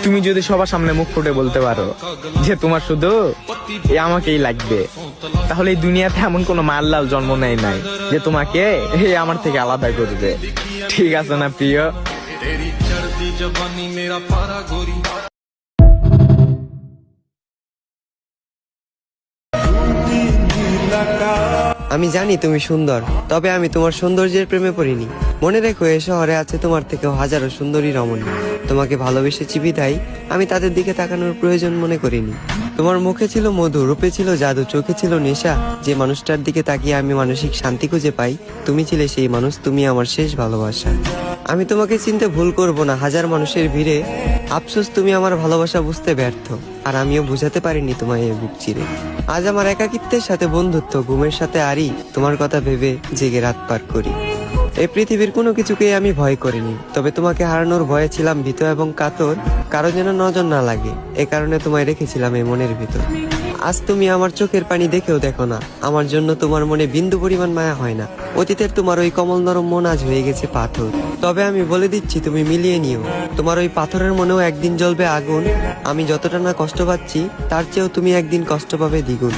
তুমি যদি সবার সামনে মুখ ফুটে বলতে পারো যে তোমার শুধু আমাকেই লাগবে, তাহলে এই দুনিয়াতে এমন কোনো মাল্লাল জন্ম নেয় নাই যে তোমাকে আমার থেকে আলাদা করবে। ঠিক আছে না প্রিয়? আমি জানি তুমি সুন্দর, তবে আমি তোমার সৌন্দর্যের প্রেমে পড়িনি। মনে রেখো, এ শহরে আছে তোমার থেকেও হাজারো সুন্দরী রমণী। তোমাকে ভালোবেসেছি বিধায় আমি তাদের দিকে তাকানোর প্রয়োজন মনে করিনি। তোমার মুখে ছিল মধু, রূপে ছিল জাদু, চোখে ছিল নেশা। যে মানুষটার দিকে তাকিয়ে আমি মানসিক শান্তি খুঁজে পাই, তুমি ছিলে সেই মানুষ। তুমি আমার শেষ ভালোবাসা। আমি তোমাকে চিনতে ভুল করব না হাজার মানুষের ভিড়ে। আফসোস তুমি আমার ভালোবাসা বুঝতে ব্যর্থ, আর আমিও বুঝাতে পারিনি তোমায় এই বুক চিরে। আজ আমার একাকিত্বের সাথে বন্ধুত্ব, ঘুমের সাথে আরি, তোমার কথা ভেবে জেগে রাত পার করি। এই পৃথিবীর কোনো কিছুকেই আমি ভয় করিনি, তবে তোমাকে হারানোর ভয়ে ছিলাম ভীত এবং কাতর। কারো যেন নজর না লাগে, এ কারণে তোমায় রেখেছিলাম এই মনের ভিতর। আজ তুমি আমার চোখের পানি দেখেও দেখো না, আমার জন্য তোমার মনে বিন্দু পরিমাণ মায়া হয় না। অতীতের তোমার ওই কমল নরম মন আজ হয়ে গেছে পাথর। তবে আমি বলে দিচ্ছি, তুমি মিলিয়ে নিও, তোমার ওই পাথরের মনেও একদিন জ্বলবে আগুন। আমি যতটা না কষ্ট পাচ্ছি, তার চেয়েও তুমি একদিন কষ্ট পাবে দ্বিগুণ।